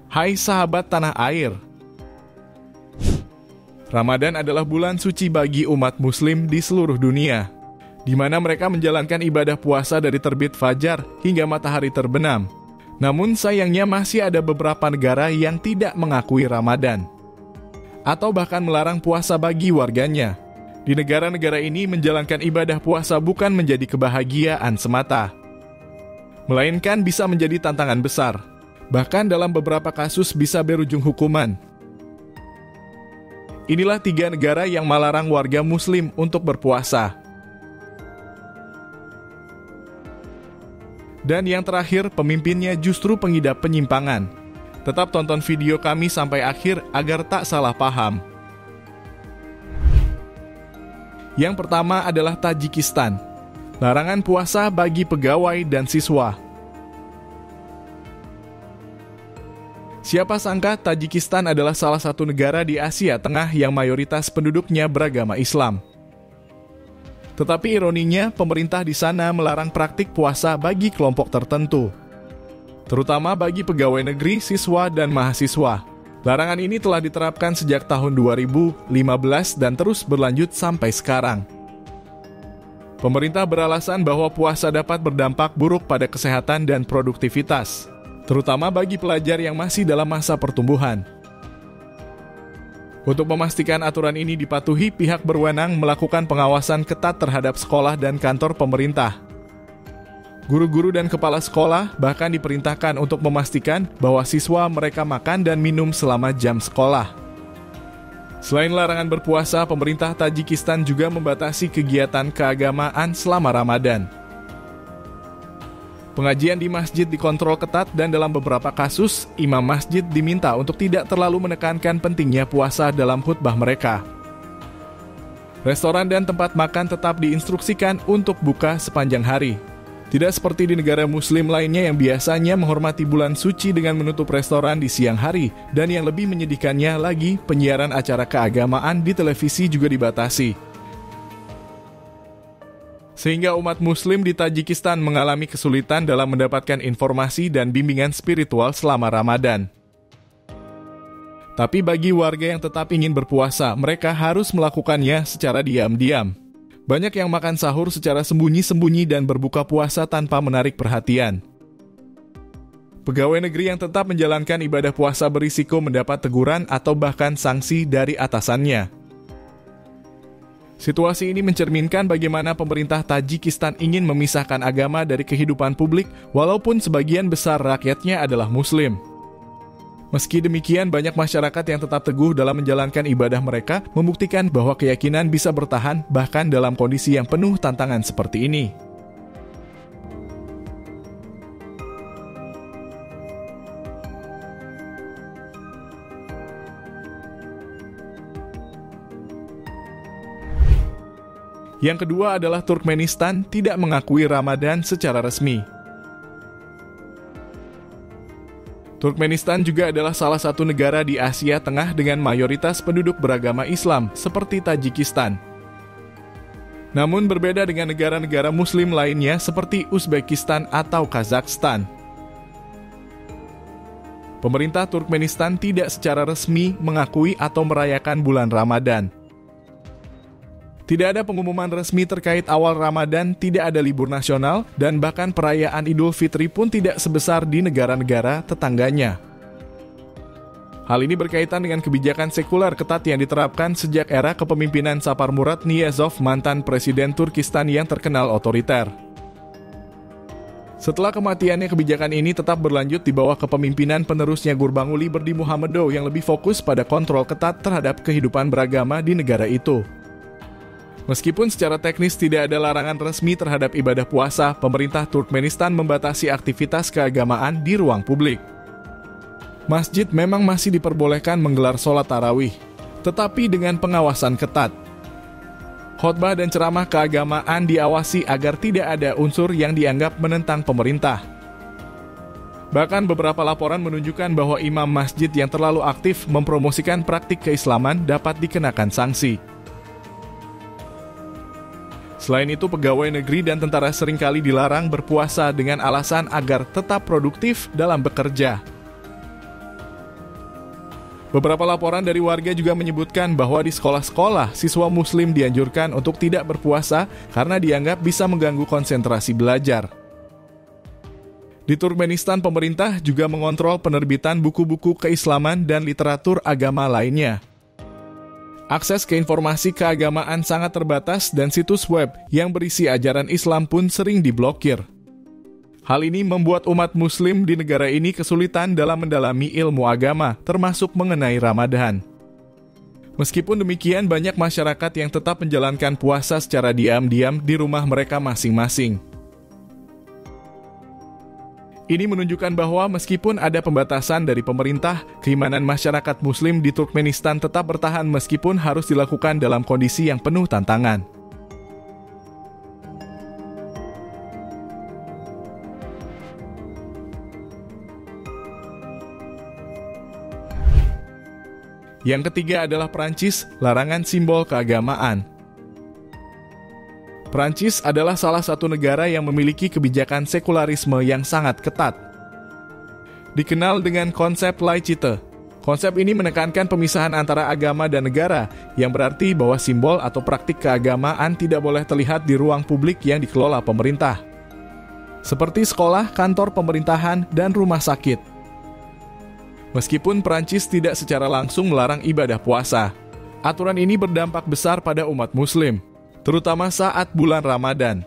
Hai sahabat tanah air. Ramadan adalah bulan suci bagi umat muslim di seluruh dunia, di mana mereka menjalankan ibadah puasa dari terbit fajar hingga matahari terbenam. Namun sayangnya masih ada beberapa negara yang tidak mengakui Ramadan, atau bahkan melarang puasa bagi warganya. Di negara-negara ini menjalankan ibadah puasa bukan menjadi kebahagiaan semata, melainkan bisa menjadi tantangan besar. Bahkan dalam beberapa kasus bisa berujung hukuman. Inilah 3 negara yang melarang warga muslim untuk berpuasa. Dan yang terakhir, pemimpinnya justru pengidap penyimpangan. Tetap tonton video kami sampai akhir agar tak salah paham. Yang pertama adalah Tajikistan. Larangan puasa bagi pegawai dan siswa. Siapa sangka Tajikistan adalah salah satu negara di Asia Tengah yang mayoritas penduduknya beragama Islam. Tetapi ironinya, pemerintah di sana melarang praktik puasa bagi kelompok tertentu, terutama bagi pegawai negeri, siswa, dan mahasiswa. Larangan ini telah diterapkan sejak tahun 2015 dan terus berlanjut sampai sekarang. Pemerintah beralasan bahwa puasa dapat berdampak buruk pada kesehatan dan produktivitas, terutama bagi pelajar yang masih dalam masa pertumbuhan. Untuk memastikan aturan ini dipatuhi, pihak berwenang melakukan pengawasan ketat terhadap sekolah dan kantor pemerintah. Guru-guru dan kepala sekolah bahkan diperintahkan untuk memastikan bahwa siswa mereka makan dan minum selama jam sekolah. Selain larangan berpuasa, pemerintah Tajikistan juga membatasi kegiatan keagamaan selama Ramadan. Pengajian di masjid dikontrol ketat dan dalam beberapa kasus, imam masjid diminta untuk tidak terlalu menekankan pentingnya puasa dalam khutbah mereka. Restoran dan tempat makan tetap diinstruksikan untuk buka sepanjang hari. Tidak seperti di negara muslim lainnya yang biasanya menghormati bulan suci dengan menutup restoran di siang hari, dan yang lebih menyedihkannya lagi, penyiaran acara keagamaan di televisi juga dibatasi. Sehingga umat muslim di Tajikistan mengalami kesulitan dalam mendapatkan informasi dan bimbingan spiritual selama Ramadan. Tapi bagi warga yang tetap ingin berpuasa, mereka harus melakukannya secara diam-diam. Banyak yang makan sahur secara sembunyi-sembunyi dan berbuka puasa tanpa menarik perhatian. Pegawai negeri yang tetap menjalankan ibadah puasa berisiko mendapat teguran atau bahkan sanksi dari atasannya. Situasi ini mencerminkan bagaimana pemerintah Tajikistan ingin memisahkan agama dari kehidupan publik, walaupun sebagian besar rakyatnya adalah muslim. Meski demikian, banyak masyarakat yang tetap teguh dalam menjalankan ibadah mereka, membuktikan bahwa keyakinan bisa bertahan bahkan dalam kondisi yang penuh tantangan seperti ini. Yang kedua adalah Turkmenistan tidak mengakui Ramadan secara resmi. Turkmenistan juga adalah salah satu negara di Asia Tengah dengan mayoritas penduduk beragama Islam, seperti Tajikistan. Namun berbeda dengan negara-negara muslim lainnya seperti Uzbekistan atau Kazakhstan. Pemerintah Turkmenistan tidak secara resmi mengakui atau merayakan bulan Ramadan. Tidak ada pengumuman resmi terkait awal Ramadan, tidak ada libur nasional, dan bahkan perayaan Idul Fitri pun tidak sebesar di negara-negara tetangganya. Hal ini berkaitan dengan kebijakan sekuler ketat yang diterapkan sejak era kepemimpinan Saparmurat Niyazov, mantan presiden Turkistan yang terkenal otoriter. Setelah kematiannya, kebijakan ini tetap berlanjut di bawah kepemimpinan penerusnya Gurbanguly Berdimuhamedow yang lebih fokus pada kontrol ketat terhadap kehidupan beragama di negara itu. Meskipun secara teknis tidak ada larangan resmi terhadap ibadah puasa, pemerintah Turkmenistan membatasi aktivitas keagamaan di ruang publik. Masjid memang masih diperbolehkan menggelar sholat tarawih, tetapi dengan pengawasan ketat. Khotbah dan ceramah keagamaan diawasi agar tidak ada unsur yang dianggap menentang pemerintah. Bahkan beberapa laporan menunjukkan bahwa imam masjid yang terlalu aktif mempromosikan praktik keislaman dapat dikenakan sanksi. Selain itu, pegawai negeri dan tentara seringkali dilarang berpuasa dengan alasan agar tetap produktif dalam bekerja. Beberapa laporan dari warga juga menyebutkan bahwa di sekolah-sekolah, siswa muslim dianjurkan untuk tidak berpuasa karena dianggap bisa mengganggu konsentrasi belajar. Di Turkmenistan, pemerintah juga mengontrol penerbitan buku-buku keislaman dan literatur agama lainnya. Akses ke informasi keagamaan sangat terbatas dan situs web yang berisi ajaran Islam pun sering diblokir. Hal ini membuat umat muslim di negara ini kesulitan dalam mendalami ilmu agama, termasuk mengenai Ramadan. Meskipun demikian, banyak masyarakat yang tetap menjalankan puasa secara diam-diam di rumah mereka masing-masing. Ini menunjukkan bahwa meskipun ada pembatasan dari pemerintah, keimanan masyarakat muslim di Turkmenistan tetap bertahan meskipun harus dilakukan dalam kondisi yang penuh tantangan. Yang ketiga adalah Prancis, larangan simbol keagamaan. Prancis adalah salah satu negara yang memiliki kebijakan sekularisme yang sangat ketat. Dikenal dengan konsep laïcité. Konsep ini menekankan pemisahan antara agama dan negara, yang berarti bahwa simbol atau praktik keagamaan tidak boleh terlihat di ruang publik yang dikelola pemerintah, seperti sekolah, kantor pemerintahan, dan rumah sakit. Meskipun Prancis tidak secara langsung melarang ibadah puasa, aturan ini berdampak besar pada umat muslim, terutama saat bulan Ramadan.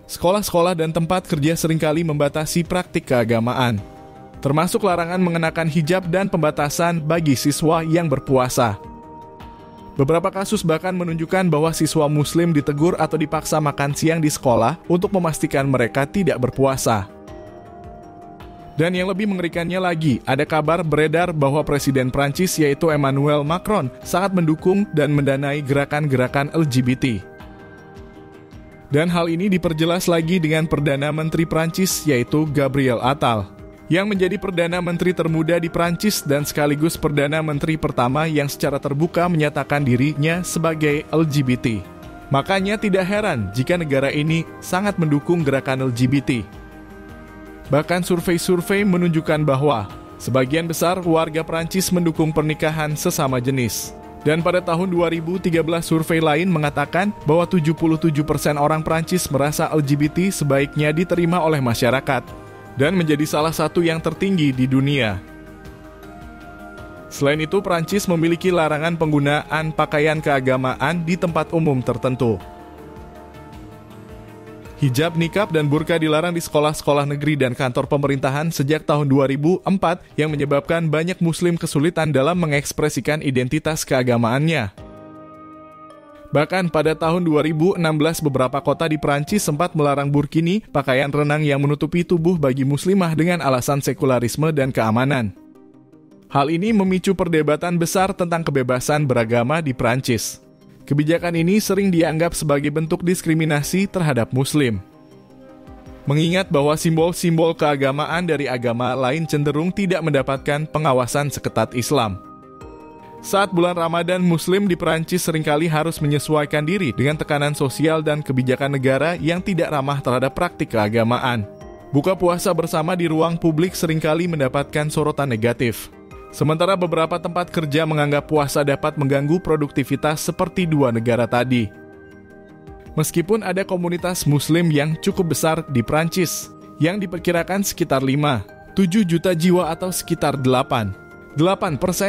Sekolah-sekolah dan tempat kerja seringkali membatasi praktik keagamaan, termasuk larangan mengenakan hijab dan pembatasan bagi siswa yang berpuasa. Beberapa kasus bahkan menunjukkan bahwa siswa muslim ditegur atau dipaksa makan siang di sekolah untuk memastikan mereka tidak berpuasa. Dan yang lebih mengerikannya lagi, ada kabar beredar bahwa Presiden Prancis yaitu Emmanuel Macron sangat mendukung dan mendanai gerakan-gerakan LGBT. Dan hal ini diperjelas lagi dengan Perdana Menteri Prancis yaitu Gabriel Attal, yang menjadi Perdana Menteri termuda di Prancis dan sekaligus Perdana Menteri pertama yang secara terbuka menyatakan dirinya sebagai LGBT. Makanya tidak heran jika negara ini sangat mendukung gerakan LGBT. Bahkan survei-survei menunjukkan bahwa sebagian besar warga Prancis mendukung pernikahan sesama jenis. Dan pada tahun 2013 survei lain mengatakan bahwa 77% orang Prancis merasa LGBT sebaiknya diterima oleh masyarakat dan menjadi salah satu yang tertinggi di dunia. Selain itu, Prancis memiliki larangan penggunaan pakaian keagamaan di tempat umum tertentu. Hijab, nikab, dan burka dilarang di sekolah-sekolah negeri dan kantor pemerintahan sejak tahun 2004 yang menyebabkan banyak muslim kesulitan dalam mengekspresikan identitas keagamaannya. Bahkan pada tahun 2016 beberapa kota di Prancis sempat melarang burkini, pakaian renang yang menutupi tubuh bagi muslimah dengan alasan sekularisme dan keamanan. Hal ini memicu perdebatan besar tentang kebebasan beragama di Prancis. Kebijakan ini sering dianggap sebagai bentuk diskriminasi terhadap muslim. Mengingat bahwa simbol-simbol keagamaan dari agama lain cenderung tidak mendapatkan pengawasan seketat Islam. Saat bulan Ramadan, muslim di Prancis seringkali harus menyesuaikan diri dengan tekanan sosial dan kebijakan negara yang tidak ramah terhadap praktik keagamaan. Buka puasa bersama di ruang publik seringkali mendapatkan sorotan negatif. Sementara beberapa tempat kerja menganggap puasa dapat mengganggu produktivitas seperti dua negara tadi. Meskipun ada komunitas muslim yang cukup besar di Prancis, yang diperkirakan sekitar 5-7 juta jiwa atau sekitar 8%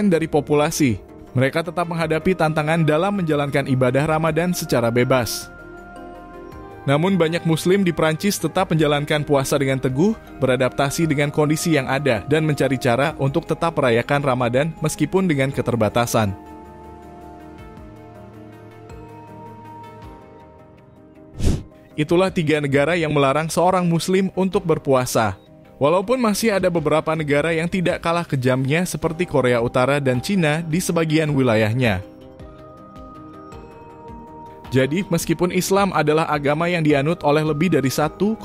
dari populasi, mereka tetap menghadapi tantangan dalam menjalankan ibadah Ramadan secara bebas. Namun banyak muslim di Prancis tetap menjalankan puasa dengan teguh, beradaptasi dengan kondisi yang ada, dan mencari cara untuk tetap merayakan Ramadan meskipun dengan keterbatasan. Itulah 3 negara yang melarang seorang muslim untuk berpuasa. Walaupun masih ada beberapa negara yang tidak kalah kejamnya seperti Korea Utara dan Cina di sebagian wilayahnya. Jadi, meskipun Islam adalah agama yang dianut oleh lebih dari 1,9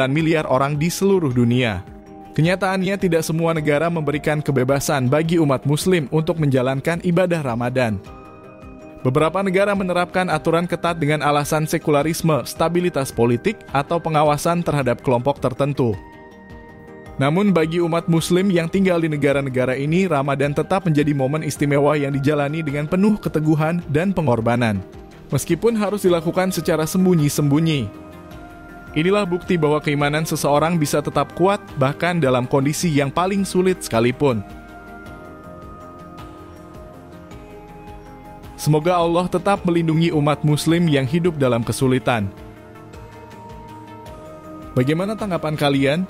miliar orang di seluruh dunia, kenyataannya tidak semua negara memberikan kebebasan bagi umat muslim untuk menjalankan ibadah Ramadan. Beberapa negara menerapkan aturan ketat dengan alasan sekularisme, stabilitas politik, atau pengawasan terhadap kelompok tertentu. Namun bagi umat muslim yang tinggal di negara-negara ini, Ramadan tetap menjadi momen istimewa yang dijalani dengan penuh keteguhan dan pengorbanan. Meskipun harus dilakukan secara sembunyi-sembunyi. Inilah bukti bahwa keimanan seseorang bisa tetap kuat bahkan dalam kondisi yang paling sulit sekalipun. Semoga Allah tetap melindungi umat muslim yang hidup dalam kesulitan. Bagaimana tanggapan kalian?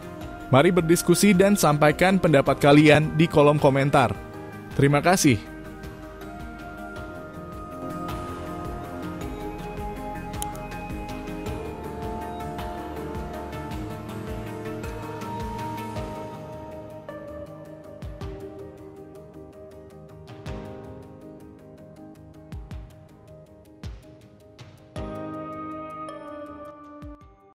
Mari berdiskusi dan sampaikan pendapat kalian di kolom komentar. Terima kasih.